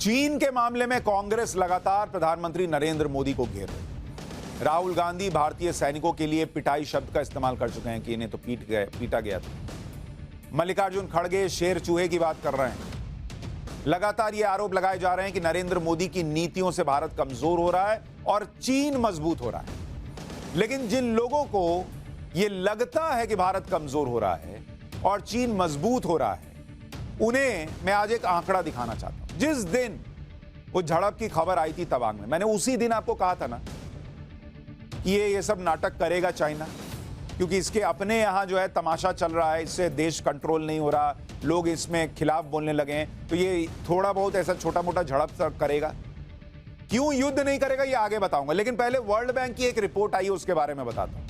चीन के मामले में कांग्रेस लगातार प्रधानमंत्री नरेंद्र मोदी को घेर रही है। राहुल गांधी भारतीय सैनिकों के लिए पिटाई शब्द का इस्तेमाल कर चुके हैं कि इन्हें तो पीटा गया था। मल्लिकार्जुन खड़गे शेर चूहे की बात कर रहे हैं। लगातार ये आरोप लगाए जा रहे हैं कि नरेंद्र मोदी की नीतियों से भारत कमजोर हो रहा है और चीन मजबूत हो रहा है। लेकिन जिन लोगों को यह लगता है कि भारत कमजोर हो रहा है और चीन मजबूत हो रहा है, उन्हें मैं आज एक आंकड़ा दिखाना चाहता हूं। जिस दिन वो झड़प की खबर आई थी तवांग में, मैंने उसी दिन आपको कहा था ना कि ये सब नाटक करेगा चाइना, क्योंकि इसके अपने यहां जो है तमाशा चल रहा है, इससे देश कंट्रोल नहीं हो रहा, लोग इसमें खिलाफ बोलने लगे हैं, तो ये थोड़ा बहुत ऐसा छोटा मोटा झड़प करेगा। क्यों युद्ध नहीं करेगा ये आगे बताऊंगा, लेकिन पहले वर्ल्ड बैंक की एक रिपोर्ट आई है उसके बारे में बताता हूं।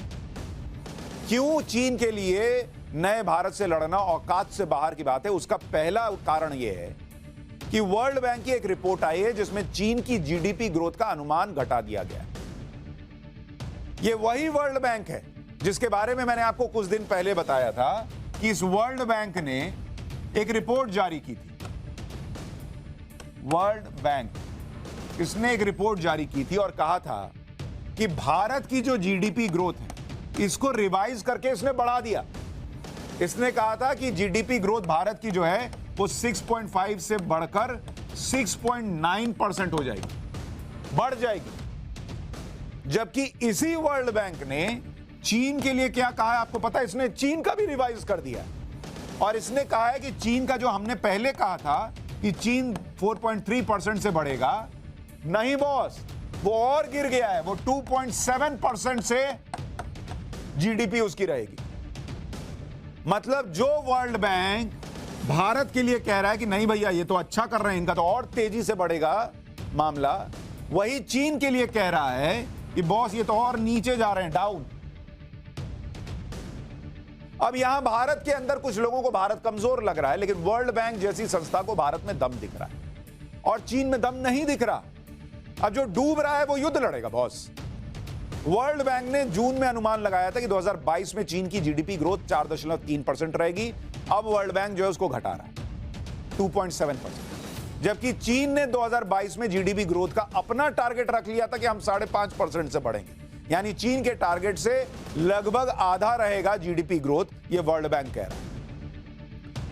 क्यों चीन के लिए नए भारत से लड़ना औकात से बाहर की बात है। उसका पहला कारण यह है कि वर्ल्ड बैंक की एक रिपोर्ट आई है जिसमें चीन की जीडीपी ग्रोथ का अनुमान घटा दिया गया है। यह वही वर्ल्ड बैंक है जिसके बारे में मैंने आपको कुछ दिन पहले बताया था कि इस वर्ल्ड बैंक ने एक रिपोर्ट जारी की थी। वर्ल्ड बैंक इसने एक रिपोर्ट जारी की थी और कहा था कि भारत की जो जीडीपी ग्रोथ है इसको रिवाइज करके इसने बढ़ा दिया। इसने कहा था कि जीडीपी ग्रोथ भारत की जो है वो 6.5 से बढ़कर 6.9% हो जाएगी, बढ़ जाएगी। जबकि इसी वर्ल्ड बैंक ने चीन के लिए क्या कहा है आपको पता है? इसने चीन का भी रिवाइज कर दिया और इसने कहा है कि चीन का जो हमने पहले कहा था कि चीन 4.3% से बढ़ेगा, नहीं बॉस, वो और गिर गया है, वो 2.7% से जीडीपी उसकी रहेगी। मतलब जो वर्ल्ड बैंक भारत के लिए कह रहा है कि नहीं भैया ये तो अच्छा कर रहे हैं, इनका तो और तेजी से बढ़ेगा मामला, वही चीन के लिए कह रहा है कि बॉस ये तो और नीचे जा रहे हैं, डाउन। अब यहां भारत के अंदर कुछ लोगों को भारत कमजोर लग रहा है, लेकिन वर्ल्ड बैंक जैसी संस्था को भारत में दम दिख रहा है और चीन में दम नहीं दिख रहा। अब जो डूब रहा है वो युद्ध लड़ेगा बॉस। वर्ल्ड बैंक ने जून में अनुमान लगाया था कि 2022 में चीन की जीडीपी ग्रोथ 4.3% रहेगी। अब वर्ल्ड बैंक जो है उसको घटा रहा है 2.7%, जबकि चीन ने 2022 में जीडीपी ग्रोथ का अपना टारगेट रख लिया था कि हम 5.5% से बढ़ेंगे। यानी चीन के टारगेट से लगभग आधा रहेगा जीडीपी ग्रोथ, ये वर्ल्ड बैंक कह रहा है।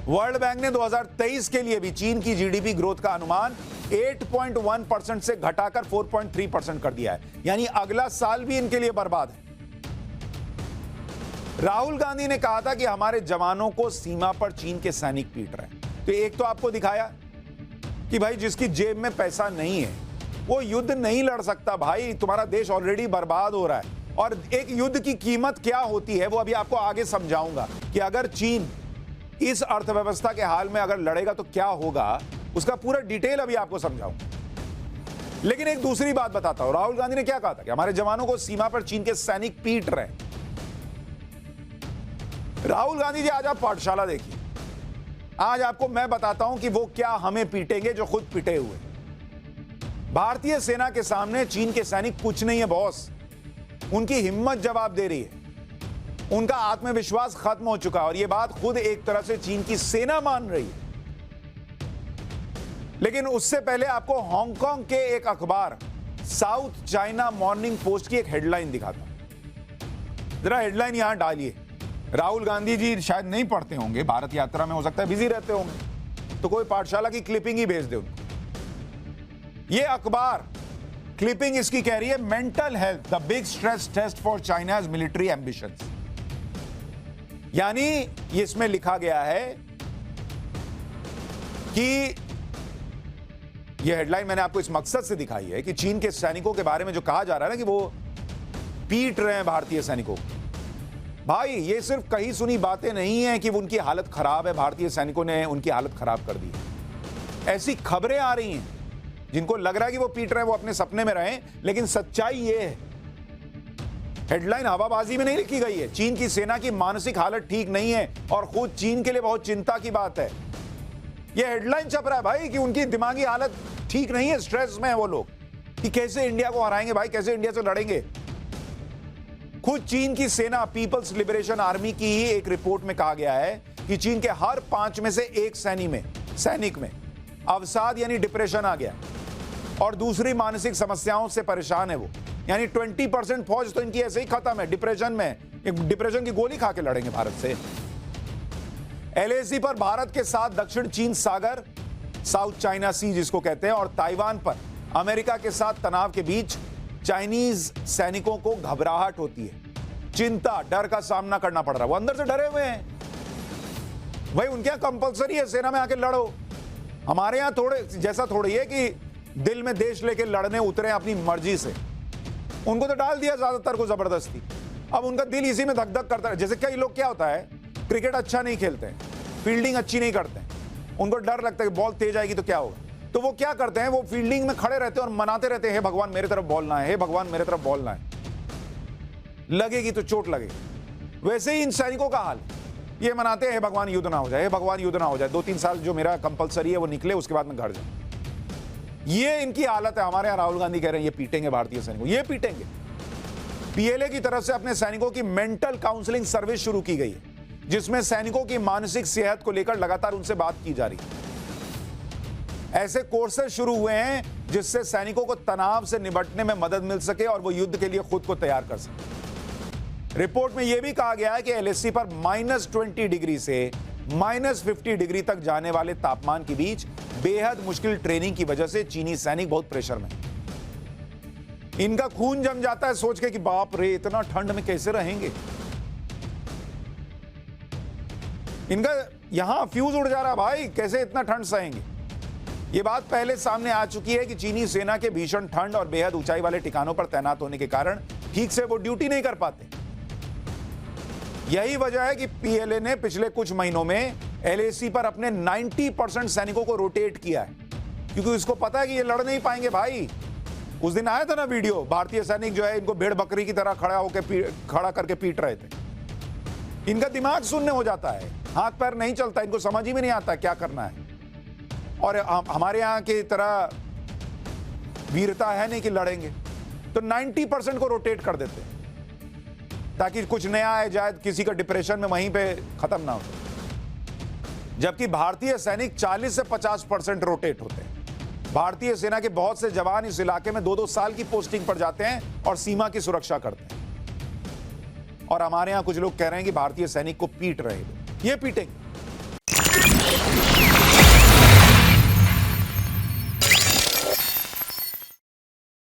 वर्ल्ड बैंक ने 2023 के लिए भी चीन की जीडीपी ग्रोथ का अनुमान 8.1% से घटाकर 4.3% कर दिया है। यानी अगला साल भी इनके लिए बर्बाद है। राहुल गांधी ने कहा था कि हमारे जवानों को सीमा पर चीन के सैनिक पीट रहे हैं। तो एक तो आपको दिखाया कि भाई जिसकी जेब में पैसा नहीं है वो युद्ध नहीं लड़ सकता। भाई तुम्हारा देश ऑलरेडी बर्बाद हो रहा है और एक युद्ध की कीमत क्या होती है वो अभी आपको आगे समझाऊंगा कि अगर चीन इस अर्थव्यवस्था के हाल में अगर लड़ेगा तो क्या होगा, उसका पूरा डिटेल अभी आपको समझाऊंगा। लेकिन एक दूसरी बात बताता हूं, राहुल गांधी ने क्या कहा था कि हमारे जवानों को सीमा पर चीन के सैनिक पीट रहे हैं। राहुल गांधी जी आज आप पाठशाला देखिए, आज आपको मैं बताता हूं कि वो क्या हमें पीटेंगे जो खुद पिटे हुए। भारतीय सेना के सामने चीन के सैनिक कुछ नहीं है बॉस। उनकी हिम्मत जवाब दे रही है, उनका आत्मविश्वास खत्म हो चुका है और यह बात खुद एक तरह से चीन की सेना मान रही है। लेकिन उससे पहले आपको हांगकांग के एक अखबार साउथ चाइना मॉर्निंग पोस्ट की एक हेडलाइन दिखाता हूं। जरा हेडलाइन यहां डालिए। राहुल गांधी जी शायद नहीं पढ़ते होंगे, भारत यात्रा में हो सकता है बिजी रहते होंगे, तो कोई पाठशाला की क्लिपिंग ही भेज दे उनको। यह अखबार क्लिपिंग इसकी कह रही है, mental health the big stress test for China's military ambitions. यानी इसमें लिखा गया है कि यह हेडलाइन मैंने आपको इस मकसद से दिखाई है कि चीन के सैनिकों के बारे में जो कहा जा रहा है ना कि वो पीट रहे हैं भारतीय सैनिकों को। भाई ये सिर्फ कही सुनी बातें नहीं है कि उनकी हालत खराब है, भारतीय सैनिकों ने उनकी हालत खराब कर दी। ऐसी खबरें आ रही हैं, जिनको लग रहा है कि वो पीट रहे हैं वो अपने सपने में रहें, लेकिन सच्चाई ये है। हेडलाइन हवाबाजी में नहीं लिखी गई है। चीन की सेना की मानसिक हालत ठीक नहीं है और खुद चीन के लिए बहुत चिंता की बात है। यह हेडलाइन छप रहा है भाई कि उनकी दिमागी हालत ठीक नहीं है, स्ट्रेस में है वो लोग कि कैसे इंडिया को हराएंगे, भाई कैसे इंडिया से लड़ेंगे। खुद चीन की सेना पीपल्स लिबरेशन आर्मी की ही एक रिपोर्ट में कहा गया है कि चीन के हर 5 में से एक सैनिक में अवसाद यानी डिप्रेशन आ गया और दूसरी मानसिक समस्याओं से परेशान है वो। यानी 20% फौज तो इनकी ऐसे ही खत्म है, डिप्रेशन में, डिप्रेशन की गोली खा के लड़ेंगे भारत से। एलएसी पर भारत के साथ दक्षिण चीन सागर, साउथ चाइना सी जिसको कहते हैं, और ताइवान पर अमेरिका के साथ तनाव के बीच चाइनीज सैनिकों को घबराहट होती है, चिंता, डर का सामना करना पड़ रहा है। वो अंदर से डरे हुए हैं भाई, उनके यहां कंपलसरी है सेना में आके लड़ो। हमारे यहां थोड़े जैसा थोड़ी है कि दिल में देश लेके लड़ने उतरे अपनी मर्जी से। उनको तो डाल दिया ज्यादातर को जबरदस्ती, अब उनका दिल इसी में धक धक करता है। जैसे कई लोग क्या होता है, क्रिकेट अच्छा नहीं खेलते हैं, फील्डिंग अच्छी नहीं करते हैं, उनको डर लगता है कि बॉल तेज आएगी तो क्या होगा, तो वो क्या करते हैं, वो फील्डिंग में खड़े रहते हैं और मनाते रहते हैं, हे भगवान मेरे तरफ बॉल ना है, हे भगवान मेरे तरफ बॉल ना है, लगेगी तो चोट लगेगी। वैसे ही इन सैनिकों का हाल, ये मनाते हैं हे भगवान युद्ध ना हो जाए, हे भगवान युद्ध ना हो जाए, 2-3 साल जो मेरा कंपलसरी है वो निकले, उसके बाद मैं घर जाऊं। ये इनकी हालत है। हमारे यहां राहुल गांधी कह रहे हैं ये पीटेंगे भारतीय सैनिकों, ये पीटेंगे। पीएलए की तरफ से अपने सैनिकों की मेंटल काउंसलिंग सर्विस शुरू की गई है, जिसमें सैनिकों की मानसिक सेहत को लेकर लगातार उनसे बात की जा रही है। ऐसे कोर्सेज शुरू हुए हैं जिससे सैनिकों को तनाव से निपटने में मदद मिल सके और वो युद्ध के लिए खुद को तैयार कर सके। रिपोर्ट में यह भी कहा गया है कि एलएसी पर -20 डिग्री से -50 डिग्री तक जाने वाले तापमान के बीच बेहद मुश्किल ट्रेनिंग की वजह से चीनी सैनिक बहुत प्रेशर में। इनका खून जम जाता है सोच के कि बाप रे इतना ठंड में कैसे रहेंगे। इनका यहां फ्यूज उड़ जा रहा भाई, कैसे इतना ठंड सहेंगे। यह बात पहले सामने आ चुकी है कि चीनी सेना के भीषण ठंड और बेहद ऊंचाई वाले ठिकानों पर तैनात होने के कारण ठीक से वो ड्यूटी नहीं कर पाते। यही वजह है कि पीएलए ने पिछले कुछ महीनों में एलएसी पर अपने 90% सैनिकों को रोटेट किया है, क्योंकि उसको पता है कि ये लड़ नहीं पाएंगे भाई। उस दिन आया था ना वीडियो, भारतीय सैनिक जो है इनको भेड़ बकरी की तरह खड़ा करके पीट रहे थे। इनका दिमाग शून्य हो जाता है, हाथ पैर नहीं चलता, इनको समझ ही में नहीं आता क्या करना है। और हमारे यहां की तरह वीरता है नहीं कि लड़ेंगे, तो 90% को रोटेट कर देते हैं ताकि कुछ नया आए जाए, किसी का डिप्रेशन में वहीं पे खत्म ना हो। जबकि भारतीय सैनिक 40 से 50% रोटेट होते हैं। भारतीय सेना के बहुत से जवान इस इलाके में 2-2 साल की पोस्टिंग पर जाते हैं और सीमा की सुरक्षा करते हैं। और हमारे यहां कुछ लोग कह रहे हैं कि भारतीय सैनिक को पीट रहे हैं, ये पीटेंगे।